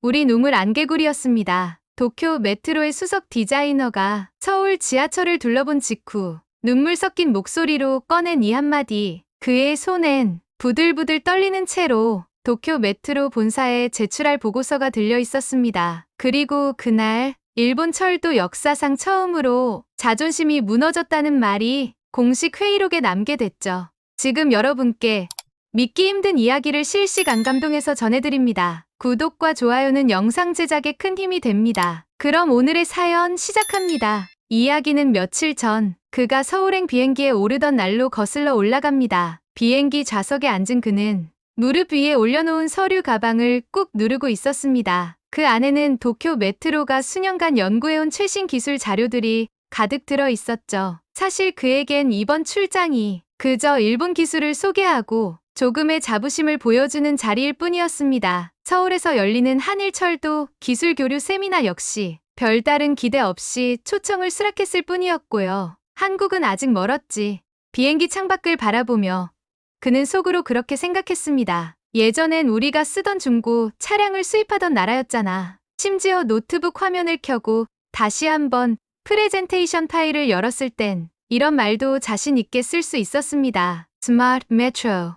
우리 우물 안개구리였습니다. 도쿄 메트로의 수석 디자이너가 서울 지하철을 둘러본 직후 눈물 섞인 목소리로 꺼낸 이 한마디. 그의 손엔 부들부들 떨리는 채로 도쿄 메트로 본사에 제출할 보고서가 들려 있었습니다. 그리고 그날 일본 철도 역사상 처음으로 자존심이 무너졌다는 말이 공식 회의록에 남게 됐죠. 지금 여러분께 믿기 힘든 이야기를 실시간 감동해서 전해드립니다. 구독과 좋아요는 영상 제작에 큰 힘이 됩니다. 그럼 오늘의 사연 시작합니다. 이야기는 며칠 전 그가 서울행 비행기에 오르던 날로 거슬러 올라갑니다. 비행기 좌석에 앉은 그는 무릎 위에 올려놓은 서류 가방을 꾹 누르고 있었습니다. 그 안에는 도쿄 메트로가 수년간 연구해온 최신 기술 자료들이 가득 들어 있었죠. 사실 그에겐 이번 출장이 그저 일본 기술을 소개하고 조금의 자부심을 보여주는 자리일 뿐이었습니다. 서울에서 열리는 한일철도 기술교류 세미나 역시 별다른 기대 없이 초청을 수락했을 뿐이었고요. 한국은 아직 멀었지. 비행기 창밖을 바라보며 그는 속으로 그렇게 생각했습니다. 예전엔 우리가 쓰던 중고 차량을 수입하던 나라였잖아. 심지어 노트북 화면을 켜고 다시 한번 프레젠테이션 파일을 열었을 땐 이런 말도 자신 있게 쓸 수 있었습니다. Smart Metro,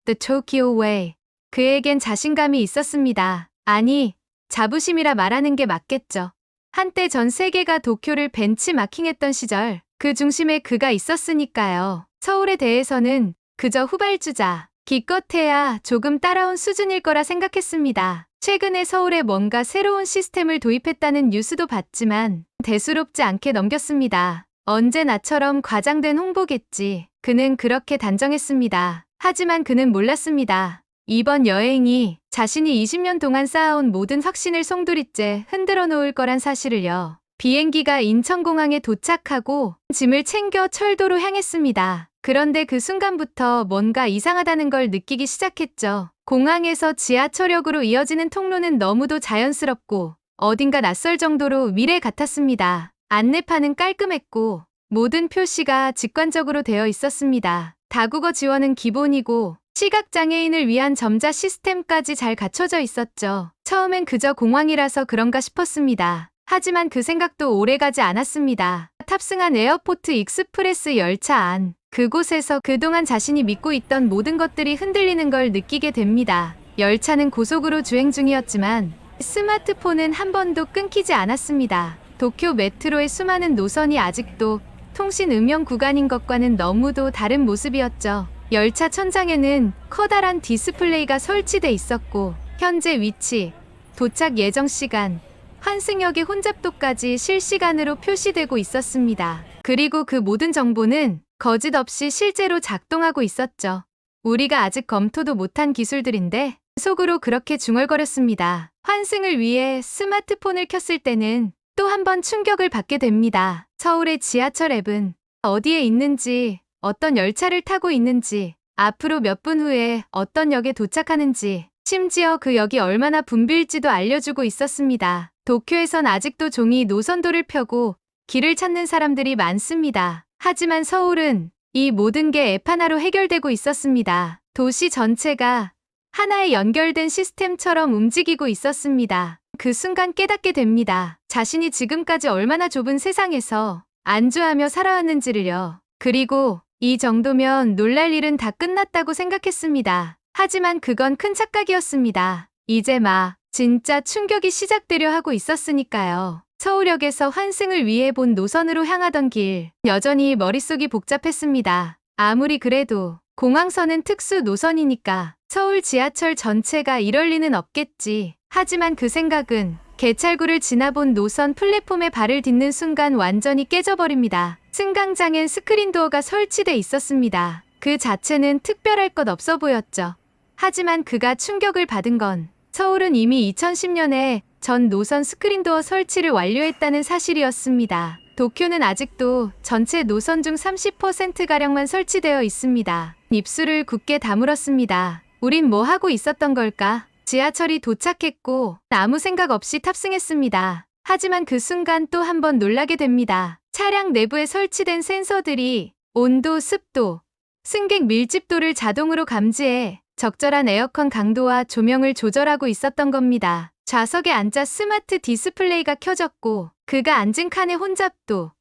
The Tokyo Way. 그에겐 자신감이 있었습니다. 아니, 자부심이라 말하는 게 맞겠죠. 한때 전 세계가 도쿄를 벤치마킹했던 시절, 그 중심에 그가 있었으니까요. 서울에 대해서는 그저 후발주자, 기껏해야 조금 따라온 수준일 거라 생각했습니다. 최근에 서울에 뭔가 새로운 시스템을 도입했다는 뉴스도 봤지만 대수롭지 않게 넘겼습니다. 언제 나처럼 과장된 홍보겠지. 그는 그렇게 단정했습니다. 하지만 그는 몰랐습니다. 이번 여행이 자신이 20년 동안 쌓아온 모든 확신을 송두리째 흔들어 놓을 거란 사실을요. 비행기가 인천공항에 도착하고 짐을 챙겨 철도로 향했습니다. 그런데 그 순간부터 뭔가 이상하다는 걸 느끼기 시작했죠. 공항에서 지하철역으로 이어지는 통로는 너무도 자연스럽고 어딘가 낯설 정도로 미래 같았습니다. 안내판은 깔끔했고 모든 표시가 직관적으로 되어 있었습니다. 다국어 지원은 기본이고 시각장애인을 위한 점자 시스템까지 잘 갖춰져 있었죠. 처음엔 그저 공항이라서 그런가 싶었습니다. 하지만 그 생각도 오래가지 않았습니다. 탑승한 에어포트 익스프레스 열차 안. 그곳에서 그동안 자신이 믿고 있던 모든 것들이 흔들리는 걸 느끼게 됩니다. 열차는 고속으로 주행 중이었지만 스마트폰은 한 번도 끊기지 않았습니다. 도쿄 메트로의 수많은 노선이 아직도 통신 음영 구간인 것과는 너무도 다른 모습이었죠. 열차 천장에는 커다란 디스플레이가 설치돼 있었고 현재 위치, 도착 예정 시간, 환승역의 혼잡도까지 실시간으로 표시되고 있었습니다. 그리고 그 모든 정보는 거짓 없이 실제로 작동하고 있었죠. 우리가 아직 검토도 못한 기술들인데 속으로 그렇게 중얼거렸습니다. 환승을 위해 스마트폰을 켰을 때는 또 한 번 충격을 받게 됩니다. 서울의 지하철 앱은 어디에 있는지, 어떤 열차를 타고 있는지, 앞으로 몇 분 후에 어떤 역에 도착하는지, 심지어 그 역이 얼마나 붐빌지도 알려주고 있었습니다. 도쿄에선 아직도 종이 노선도를 펴고 길을 찾는 사람들이 많습니다. 하지만 서울은 이 모든 게 앱 하나로 해결되고 있었습니다. 도시 전체가 하나의 연결된 시스템처럼 움직이고 있었습니다. 그 순간 깨닫게 됩니다. 자신이 지금까지 얼마나 좁은 세상에서 안주하며 살아왔는지를요. 그리고 이 정도면 놀랄 일은 다 끝났다고 생각했습니다. 하지만 그건 큰 착각이었습니다. 이제 막 진짜 충격이 시작되려 하고 있었으니까요. 서울역에서 환승을 위해 본 노선으로 향하던 길, 여전히 머릿속이 복잡했습니다. 아무리 그래도 공항선은 특수 노선이니까 서울 지하철 전체가 이럴 리는 없겠지. 하지만 그 생각은 개찰구를 지나본 노선 플랫폼에 발을 딛는 순간 완전히 깨져버립니다. 승강장엔 스크린도어가 설치돼 있었습니다. 그 자체는 특별할 것 없어 보였죠. 하지만 그가 충격을 받은 건 서울은 이미 2010년에 전 노선 스크린도어 설치를 완료했다는 사실이었습니다. 도쿄는 아직도 전체 노선 중 30%가량만 설치되어 있습니다. 입술을 굳게 다물었습니다. 우린 뭐 하고 있었던 걸까? 지하철이 도착했고 아무 생각 없이 탑승했습니다. 하지만 그 순간 또 한 번 놀라게 됩니다. 차량 내부에 설치된 센서들이 온도, 습도, 승객 밀집도를 자동으로 감지해 적절한 에어컨 강도와 조명을 조절하고 있었던 겁니다. 좌석에 앉아 스마트 디스플레이가 켜졌고 그가 앉은 칸의 혼잡도,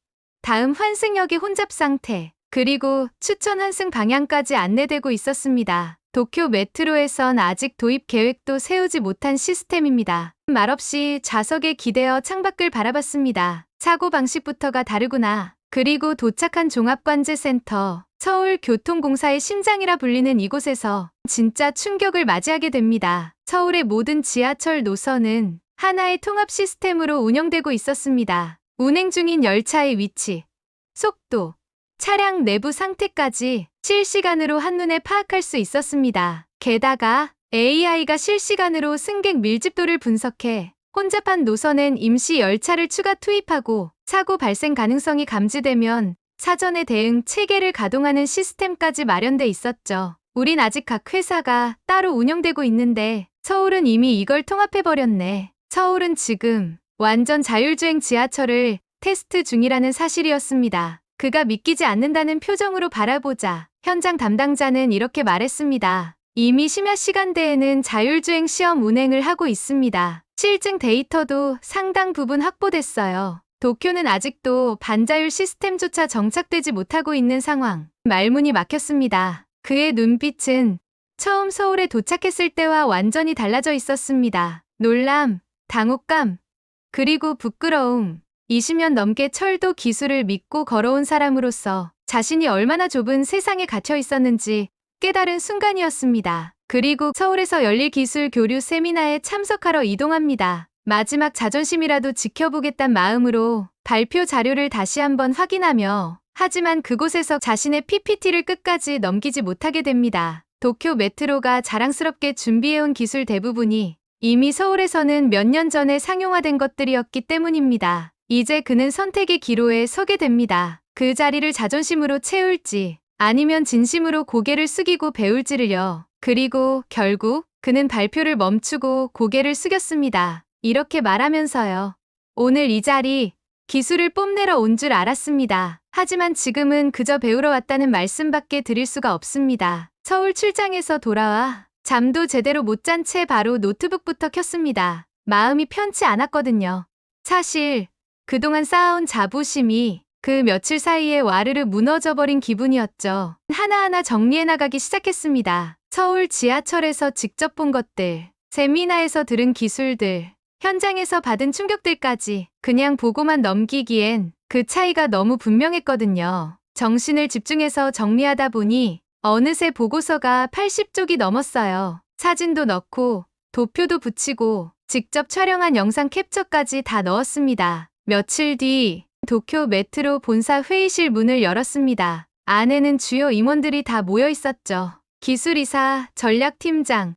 다음 환승역의 혼잡 상태, 그리고 추천 환승 방향까지 안내되고 있었습니다. 도쿄 메트로에선 아직 도입 계획도 세우지 못한 시스템입니다. 말없이 좌석에 기대어 창밖을 바라봤습니다. 사고방식부터가 다르구나. 그리고 도착한 종합관제센터, 서울교통공사의 심장이라 불리는 이곳에서 진짜 충격을 맞이하게 됩니다. 서울의 모든 지하철 노선은 하나의 통합 시스템으로 운영되고 있었습니다. 운행 중인 열차의 위치, 속도, 차량 내부 상태까지 실시간으로 한눈에 파악할 수 있었습니다. 게다가 AI가 실시간으로 승객 밀집도를 분석해 혼잡한 노선엔 임시 열차를 추가 투입하고 사고 발생 가능성이 감지되면 사전에 대응 체계를 가동하는 시스템까지 마련돼 있었죠. 우린 아직 각 회사가 따로 운영되고 있는데 서울은 이미 이걸 통합해버렸네. 서울은 지금 완전 자율주행 지하철을 테스트 중이라는 사실이었습니다. 그가 믿기지 않는다는 표정으로 바라보자 현장 담당자는 이렇게 말했습니다. 이미 심야 시간대에는 자율주행 시험 운행을 하고 있습니다. 실증 데이터도 상당 부분 확보됐어요. 도쿄는 아직도 반자율 시스템조차 정착되지 못하고 있는 상황. 말문이 막혔습니다. 그의 눈빛은 처음 서울에 도착했을 때와 완전히 달라져 있었습니다. 놀람, 당혹감, 그리고 부끄러움. 20년 넘게 철도 기술을 믿고 걸어온 사람으로서 자신이 얼마나 좁은 세상에 갇혀 있었는지 깨달은 순간이었습니다. 그리고 서울에서 열릴 기술 교류 세미나에 참석하러 이동합니다. 마지막 자존심이라도 지켜보겠단 마음으로 발표 자료를 다시 한번 확인하며 하지만 그곳에서 자신의 PPT를 끝까지 넘기지 못하게 됩니다. 도쿄 메트로가 자랑스럽게 준비해온 기술 대부분이 이미 서울에서는 몇 년 전에 상용화된 것들이었기 때문입니다. 이제 그는 선택의 기로에 서게 됩니다. 그 자리를 자존심으로 채울지 아니면 진심으로 고개를 숙이고 배울지를요. 그리고 결국 그는 발표를 멈추고 고개를 숙였습니다. 이렇게 말하면서요. 오늘 이 자리, 기술을 뽐내러 온 줄 알았습니다. 하지만 지금은 그저 배우러 왔다는 말씀밖에 드릴 수가 없습니다. 서울 출장에서 돌아와 잠도 제대로 못 잔 채 바로 노트북부터 켰습니다. 마음이 편치 않았거든요. 사실 그동안 쌓아온 자부심이 그 며칠 사이에 와르르 무너져버린 기분이었죠. 하나하나 정리해 나가기 시작했습니다. 서울 지하철에서 직접 본 것들, 세미나에서 들은 기술들, 현장에서 받은 충격들까지 그냥 보고만 넘기기엔 그 차이가 너무 분명했거든요. 정신을 집중해서 정리하다 보니 어느새 보고서가 80쪽이 넘었어요. 사진도 넣고 도표도 붙이고 직접 촬영한 영상 캡처까지 다 넣었습니다. 며칠 뒤 도쿄 메트로 본사 회의실 문을 열었습니다. 안에는 주요 임원들이 다 모여 있었죠. 기술이사, 전략팀장,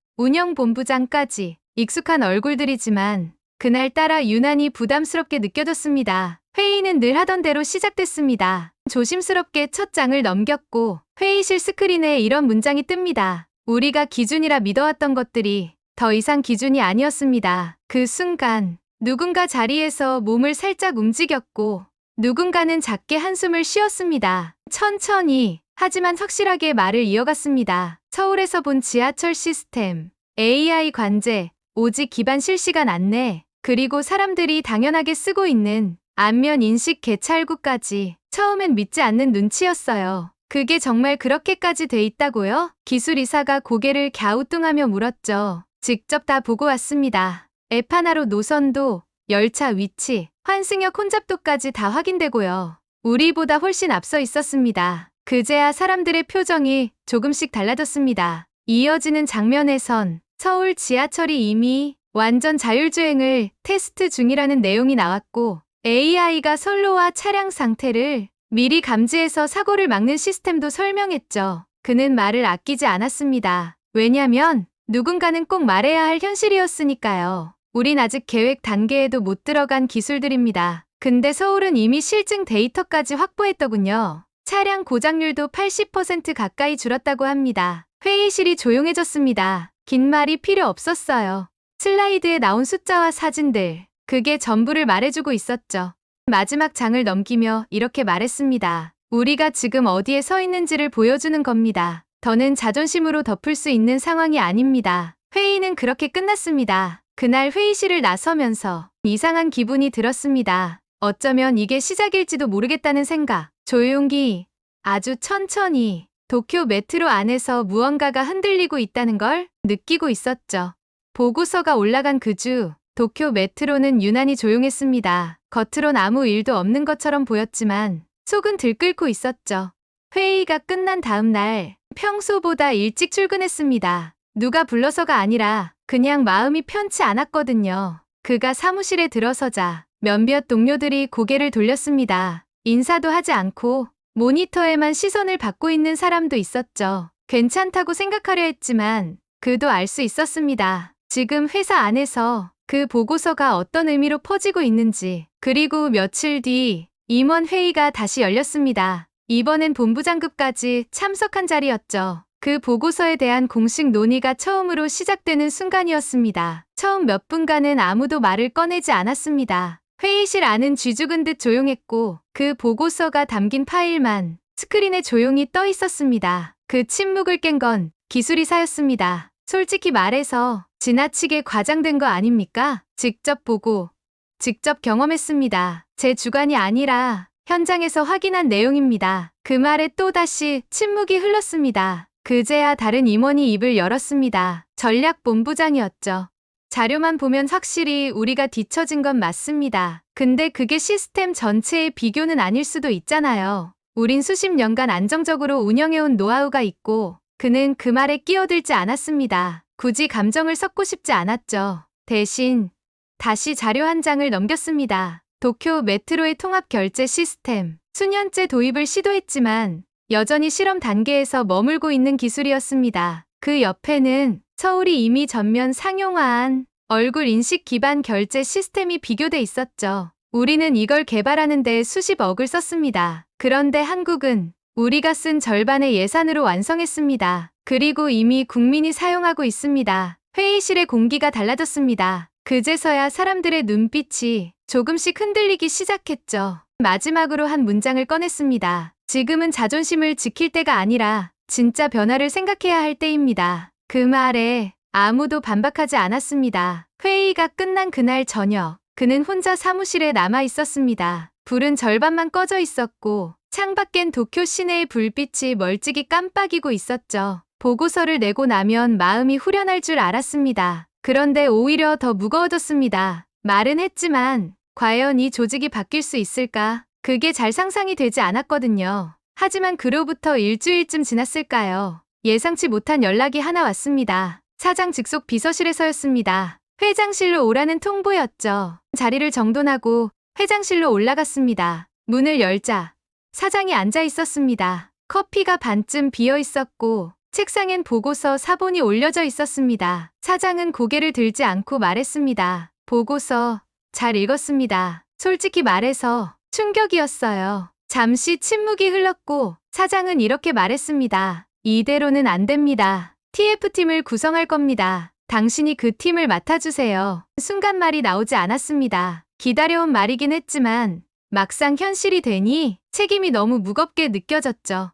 운영본부장까지 익숙한 얼굴들이지만 그날따라 유난히 부담스럽게 느껴졌습니다. 회의는 늘 하던 대로 시작됐습니다. 조심스럽게 첫 장을 넘겼고 회의실 스크린에 이런 문장이 뜹니다. 우리가 기준이라 믿어왔던 것들이 더 이상 기준이 아니었습니다. 그 순간 누군가 자리에서 몸을 살짝 움직였고 누군가는 작게 한숨을 쉬었습니다. 천천히 하지만 확실하게 말을 이어갔습니다. 서울에서 본 지하철 시스템, AI 관제, 오직 기반 실시간 안내, 그리고 사람들이 당연하게 쓰고 있는 안면 인식 개찰구까지 처음엔 믿지 않는 눈치였어요. 그게 정말 그렇게까지 돼 있다고요? 기술이사가 고개를 갸우뚱하며 물었죠. 직접 다 보고 왔습니다. 앱 하나로 노선도, 열차 위치, 환승역 혼잡도까지 다 확인되고요. 우리보다 훨씬 앞서 있었습니다. 그제야 사람들의 표정이 조금씩 달라졌습니다. 이어지는 장면에선 서울 지하철이 이미 완전 자율주행을 테스트 중이라는 내용이 나왔고 AI가 선로와 차량 상태를 미리 감지해서 사고를 막는 시스템도 설명했죠. 그는 말을 아끼지 않았습니다. 왜냐면 누군가는 꼭 말해야 할 현실이었으니까요. 우린 아직 계획 단계에도 못 들어간 기술들입니다. 근데 서울은 이미 실증 데이터까지 확보했더군요. 차량 고장률도 80% 가까이 줄었다고 합니다. 회의실이 조용해졌습니다. 긴 말이 필요 없었어요. 슬라이드에 나온 숫자와 사진들, 그게 전부를 말해주고 있었죠. 마지막 장을 넘기며 이렇게 말했습니다. 우리가 지금 어디에 서 있는지를 보여주는 겁니다. 더는 자존심으로 덮을 수 있는 상황이 아닙니다. 회의는 그렇게 끝났습니다. 그날 회의실을 나서면서 이상한 기분이 들었습니다. 어쩌면 이게 시작일지도 모르겠다는 생각. 조용히, 아주 천천히 도쿄 메트로 안에서 무언가가 흔들리고 있다는 걸 느끼고 있었죠. 보고서가 올라간 그 주, 도쿄 메트로는 유난히 조용했습니다. 겉으론 아무 일도 없는 것처럼 보였지만 속은 들끓고 있었죠. 회의가 끝난 다음 날, 평소보다 일찍 출근했습니다. 누가 불러서가 아니라 그냥 마음이 편치 않았거든요. 그가 사무실에 들어서자 몇몇 동료들이 고개를 돌렸습니다. 인사도 하지 않고 모니터에만 시선을 받고 있는 사람도 있었죠. 괜찮다고 생각하려 했지만 그도 알 수 있었습니다. 지금 회사 안에서 그 보고서가 어떤 의미로 퍼지고 있는지. 그리고 며칠 뒤 임원 회의가 다시 열렸습니다. 이번엔 본부장급까지 참석한 자리였죠. 그 보고서에 대한 공식 논의가 처음으로 시작되는 순간이었습니다. 처음 몇 분간은 아무도 말을 꺼내지 않았습니다. 회의실 안은 쥐죽은 듯 조용했고 그 보고서가 담긴 파일만 스크린에 조용히 떠 있었습니다. 그 침묵을 깬 건 기술이사였습니다. 솔직히 말해서 지나치게 과장된 거 아닙니까? 직접 보고 직접 경험했습니다. 제 주관이 아니라 현장에서 확인한 내용입니다. 그 말에 또다시 침묵이 흘렀습니다. 그제야 다른 임원이 입을 열었습니다. 전략본부장이었죠. 자료만 보면 확실히 우리가 뒤처진 건 맞습니다. 근데 그게 시스템 전체의 비교는 아닐 수도 있잖아요. 우린 수십 년간 안정적으로 운영해온 노하우가 있고 그는 그 말에 끼어들지 않았습니다. 굳이 감정을 섞고 싶지 않았죠. 대신 다시 자료 한 장을 넘겼습니다. 도쿄 메트로의 통합 결제 시스템. 수년째 도입을 시도했지만 여전히 실험 단계에서 머물고 있는 기술이었습니다. 그 옆에는 서울이 이미 전면 상용화한 얼굴 인식 기반 결제 시스템이 비교돼 있었죠. 우리는 이걸 개발하는데 수십억을 썼습니다. 그런데 한국은 우리가 쓴 절반의 예산으로 완성했습니다. 그리고 이미 국민이 사용하고 있습니다. 회의실의 공기가 달라졌습니다. 그제서야 사람들의 눈빛이 조금씩 흔들리기 시작했죠. 마지막으로 한 문장을 꺼냈습니다. 지금은 자존심을 지킬 때가 아니라 진짜 변화를 생각해야 할 때입니다. 그 말에 아무도 반박하지 않았습니다. 회의가 끝난 그날 저녁, 그는 혼자 사무실에 남아 있었습니다. 불은 절반만 꺼져 있었고 창밖엔 도쿄 시내의 불빛이 멀찍이 깜빡이고 있었죠. 보고서를 내고 나면 마음이 후련할 줄 알았습니다. 그런데 오히려 더 무거워졌습니다. 말은 했지만 과연 이 조직이 바뀔 수 있을까? 그게 잘 상상이 되지 않았거든요. 하지만 그로부터 일주일쯤 지났을까요? 예상치 못한 연락이 하나 왔습니다. 사장 직속 비서실에서였습니다. 회장실로 오라는 통보였죠. 자리를 정돈하고 회장실로 올라갔습니다. 문을 열자 사장이 앉아 있었습니다. 커피가 반쯤 비어 있었고 책상엔 보고서 사본이 올려져 있었습니다. 사장은 고개를 들지 않고 말했습니다. 보고서 잘 읽었습니다. 솔직히 말해서 충격이었어요. 잠시 침묵이 흘렀고 사장은 이렇게 말했습니다. 이대로는 안 됩니다. TF팀을 구성할 겁니다. 당신이 그 팀을 맡아주세요. 순간 말이 나오지 않았습니다. 기다려온 말이긴 했지만 막상 현실이 되니 책임이 너무 무겁게 느껴졌죠.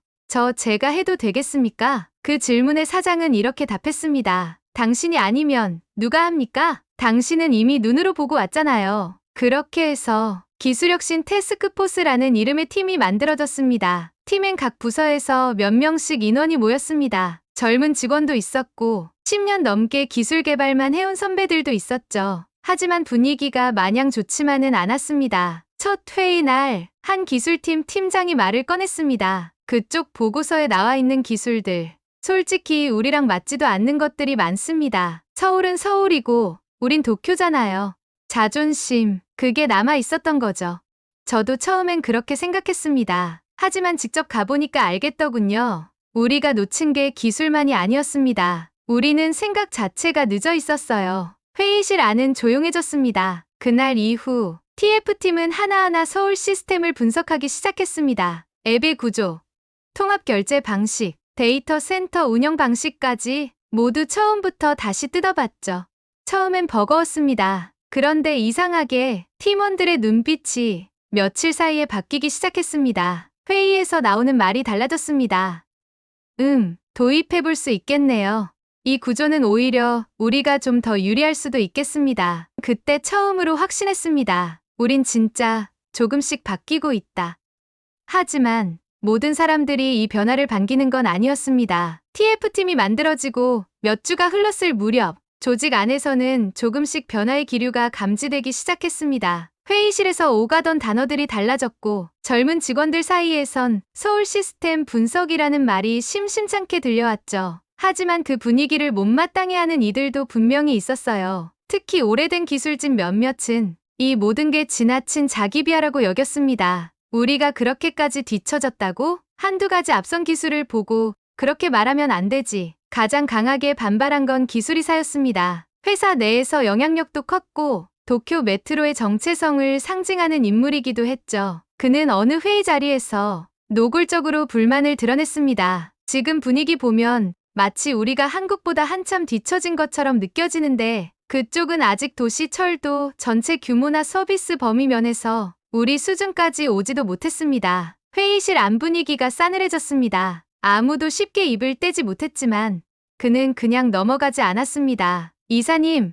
제가 해도 되겠습니까? 그 질문에 사장은 이렇게 답했습니다. 당신이 아니면 누가 합니까? 당신은 이미 눈으로 보고 왔잖아요. 그렇게 해서 기술혁신 태스크포스라는 이름의 팀이 만들어졌습니다. 팀엔 각 부서에서 몇 명씩 인원이 모였습니다. 젊은 직원도 있었고 10년 넘게 기술 개발만 해온 선배들도 있었죠. 하지만 분위기가 마냥 좋지만은 않았습니다. 첫 회의 날 한 기술팀 팀장이 말을 꺼냈습니다. 그쪽 보고서에 나와 있는 기술들. 솔직히 우리랑 맞지도 않는 것들이 많습니다. 서울은 서울이고 우린 도쿄잖아요. 자존심, 그게 남아 있었던 거죠. 저도 처음엔 그렇게 생각했습니다. 하지만 직접 가보니까 알겠더군요. 우리가 놓친 게 기술만이 아니었습니다. 우리는 생각 자체가 늦어 있었어요. 회의실 안은 조용해졌습니다. 그날 이후 TF팀은 하나하나 서울 시스템을 분석하기 시작했습니다. 앱의 구조, 통합 결제 방식, 데이터 센터 운영 방식까지 모두 처음부터 다시 뜯어봤죠. 처음엔 버거웠습니다. 그런데 이상하게 팀원들의 눈빛이 며칠 사이에 바뀌기 시작했습니다. 회의에서 나오는 말이 달라졌습니다. 도입해볼 수 있겠네요. 이 구조는 오히려 우리가 좀 더 유리할 수도 있겠습니다. 그때 처음으로 확신했습니다. 우린 진짜 조금씩 바뀌고 있다. 하지만 모든 사람들이 이 변화를 반기는 건 아니었습니다. TF팀이 만들어지고 몇 주가 흘렀을 무렵 조직 안에서는 조금씩 변화의 기류가 감지되기 시작했습니다. 회의실에서 오가던 단어들이 달라졌고 젊은 직원들 사이에선 서울 시스템 분석이라는 말이 심심찮게 들려왔죠. 하지만 그 분위기를 못마땅해 하는 이들도 분명히 있었어요. 특히 오래된 기술진 몇몇은 이 모든 게 지나친 자기 비하라고 여겼습니다. 우리가 그렇게까지 뒤처졌다고? 한두 가지 앞선 기술을 보고 그렇게 말하면 안 되지. 가장 강하게 반발한 건 기술이사였습니다. 회사 내에서 영향력도 컸고 도쿄 메트로의 정체성을 상징하는 인물이기도 했죠. 그는 어느 회의 자리에서 노골적으로 불만을 드러냈습니다. 지금 분위기 보면 마치 우리가 한국보다 한참 뒤처진 것처럼 느껴지는데 그쪽은 아직 도시 철도 전체 규모나 서비스 범위 면에서 우리 수준까지 오지도 못했습니다. 회의실 안 분위기가 싸늘해졌습니다. 아무도 쉽게 입을 떼지 못했지만 그는 그냥 넘어가지 않았습니다. 이사님,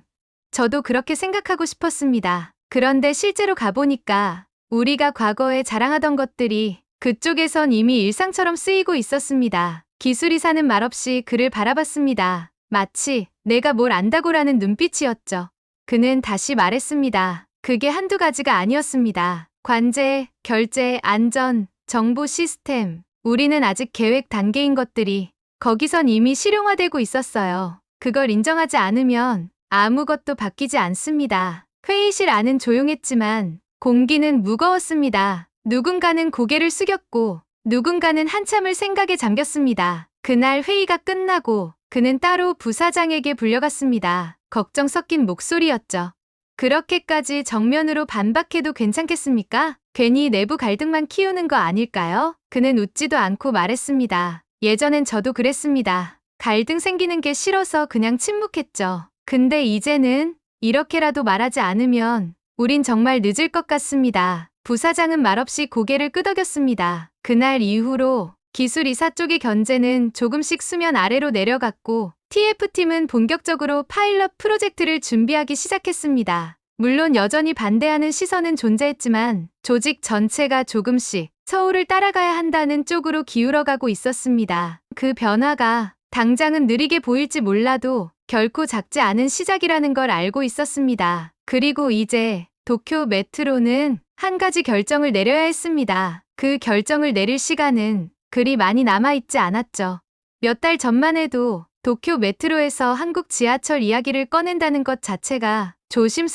저도 그렇게 생각하고 싶었습니다. 그런데 실제로 가보니까 우리가 과거에 자랑하던 것들이 그쪽에선 이미 일상처럼 쓰이고 있었습니다. 기술이사는 말없이 그를 바라봤습니다. 마치 내가 뭘 안다고라는 눈빛이었죠. 그는 다시 말했습니다. 그게 한두 가지가 아니었습니다. 관제, 결제, 안전, 정보 시스템. 우리는 아직 계획 단계인 것들이 거기선 이미 실용화되고 있었어요. 그걸 인정하지 않으면 아무것도 바뀌지 않습니다. 회의실 안은 조용했지만 공기는 무거웠습니다. 누군가는 고개를 숙였고 누군가는 한참을 생각에 잠겼습니다. 그날 회의가 끝나고 그는 따로 부사장에게 불려갔습니다. 걱정 섞인 목소리였죠. 그렇게까지 정면으로 반박해도 괜찮겠습니까? 괜히 내부 갈등만 키우는 거 아닐까요? 그는 웃지도 않고 말했습니다. 예전엔 저도 그랬습니다. 갈등 생기는 게 싫어서 그냥 침묵했죠. 근데 이제는 이렇게라도 말하지 않으면 우린 정말 늦을 것 같습니다. 부사장은 말없이 고개를 끄덕였습니다. 그날 이후로 기술이사 쪽의 견제는 조금씩 수면 아래로 내려갔고 TF팀은 본격적으로 파일럿 프로젝트를 준비하기 시작했습니다. 물론 여전히 반대하는 시선은 존재했지만 조직 전체가 조금씩 서울을 따라가야 한다는 쪽으로 기울어가고 있었습니다. 그 변화가 당장은 느리게 보일지 몰라도 결코 작지 않은 시작이라는 걸 알고 있었습니다. 그리고 이제 도쿄 메트로는 한 가지 결정을 내려야 했습니다. 그 결정을 내릴 시간은 그리 많이 남아있지 않았죠. 몇 달 전만 해도 도쿄 메트로에서 한국 지하철 이야기를 꺼낸다는 것 자체가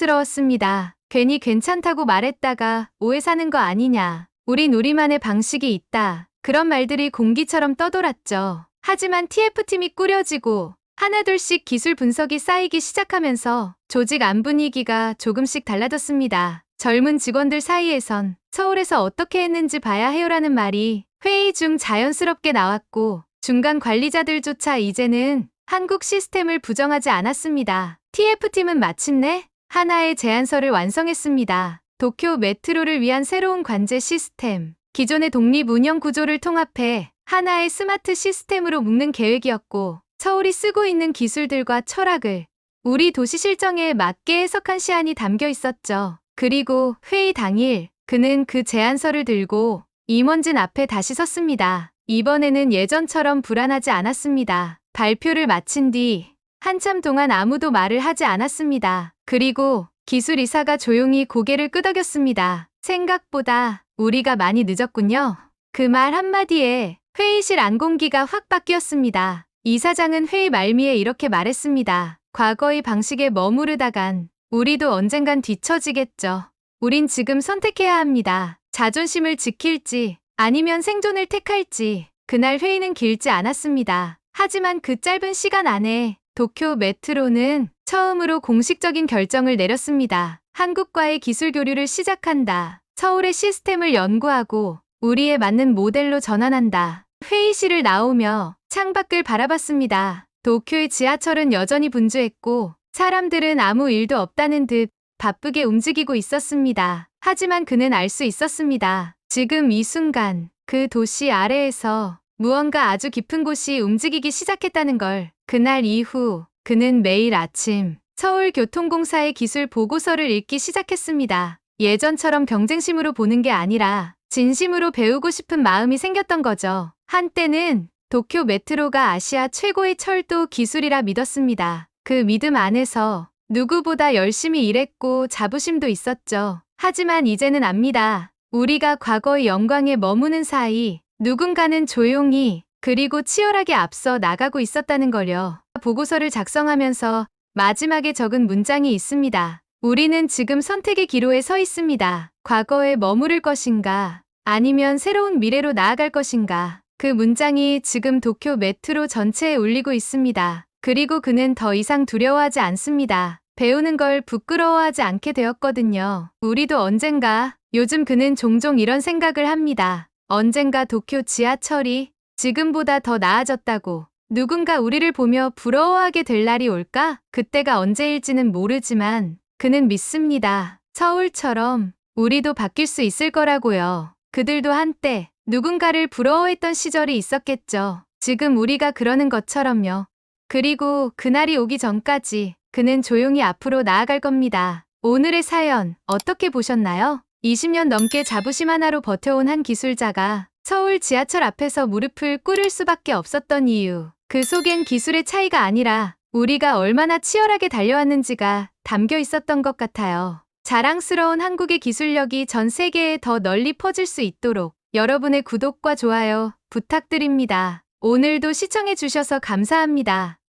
조심스러웠습니다. 괜히 괜찮다고 말했다가 오해 사는 거 아니냐. 우린 우리만의 방식이 있다. 그런 말들이 공기처럼 떠돌았죠. 하지만 TF팀이 꾸려지고 하나둘씩 기술 분석이 쌓이기 시작하면서 조직 안 분위기가 조금씩 달라졌습니다. 젊은 직원들 사이에선 서울에서 어떻게 했는지 봐야 해요라는 말이 회의 중 자연스럽게 나왔고 중간 관리자들조차 이제는 한국 시스템을 부정하지 않았습니다. TF팀은 마침내 하나의 제안서를 완성했습니다. 도쿄 메트로를 위한 새로운 관제 시스템. 기존의 독립 운영 구조를 통합해 하나의 스마트 시스템으로 묶는 계획이었고 서울이 쓰고 있는 기술들과 철학을 우리 도시 실정에 맞게 해석한 시안이 담겨 있었죠. 그리고 회의 당일 그는 그 제안서를 들고 임원진 앞에 다시 섰습니다. 이번에는 예전처럼 불안하지 않았습니다. 발표를 마친 뒤 한참 동안 아무도 말을 하지 않았습니다. 그리고 기술이사가 조용히 고개를 끄덕였습니다. 생각보다 우리가 많이 늦었군요. 그 말 한마디에 회의실 안공기가 확 바뀌었습니다. 이사장은 회의 말미에 이렇게 말했습니다. 과거의 방식에 머무르다간 우리도 언젠간 뒤처지겠죠. 우린 지금 선택해야 합니다. 자존심을 지킬지 아니면 생존을 택할지. 그날 회의는 길지 않았습니다. 하지만 그 짧은 시간 안에 도쿄 메트로는 처음으로 공식적인 결정을 내렸습니다. 한국과의 기술 교류를 시작한다. 서울의 시스템을 연구하고 우리에 맞는 모델로 전환한다. 회의실을 나오며 창밖을 바라봤습니다. 도쿄의 지하철은 여전히 분주했고 사람들은 아무 일도 없다는 듯 바쁘게 움직이고 있었습니다. 하지만 그는 알 수 있었습니다. 지금 이 순간 그 도시 아래에서 무언가 아주 깊은 곳이 움직이기 시작했다는 걸. 그날 이후 그는 매일 아침 서울교통공사의 기술 보고서를 읽기 시작했습니다. 예전처럼 경쟁심으로 보는 게 아니라 진심으로 배우고 싶은 마음이 생겼던 거죠. 한때는 도쿄 메트로가 아시아 최고의 철도 기술이라 믿었습니다. 그 믿음 안에서 누구보다 열심히 일했고 자부심도 있었죠. 하지만 이제는 압니다. 우리가 과거의 영광에 머무는 사이 누군가는 조용히 그리고 치열하게 앞서 나가고 있었다는 걸요. 보고서를 작성하면서 마지막에 적은 문장이 있습니다. 우리는 지금 선택의 기로에 서 있습니다. 과거에 머무를 것인가 아니면 새로운 미래로 나아갈 것인가. 그 문장이 지금 도쿄 메트로 전체에 울리고 있습니다. 그리고 그는 더 이상 두려워하지 않습니다. 배우는 걸 부끄러워하지 않게 되었거든요. 우리도 언젠가, 요즘 그는 종종 이런 생각을 합니다. 언젠가 도쿄 지하철이 지금보다 더 나아졌다고 누군가 우리를 보며 부러워하게 될 날이 올까? 그때가 언제일지는 모르지만 그는 믿습니다. 서울처럼 우리도 바뀔 수 있을 거라고요. 그들도 한때 누군가를 부러워했던 시절이 있었겠죠. 지금 우리가 그러는 것처럼요. 그리고 그날이 오기 전까지 그는 조용히 앞으로 나아갈 겁니다. 오늘의 사연 어떻게 보셨나요? 20년 넘게 자부심 하나로 버텨온 한 기술자가 서울 지하철 앞에서 무릎을 꿇을 수밖에 없었던 이유. 그 속엔 기술의 차이가 아니라 우리가 얼마나 치열하게 달려왔는지가 담겨 있었던 것 같아요. 자랑스러운 한국의 기술력이 전 세계에 더 널리 퍼질 수 있도록 여러분의 구독과 좋아요 부탁드립니다. 오늘도 시청해주셔서 감사합니다.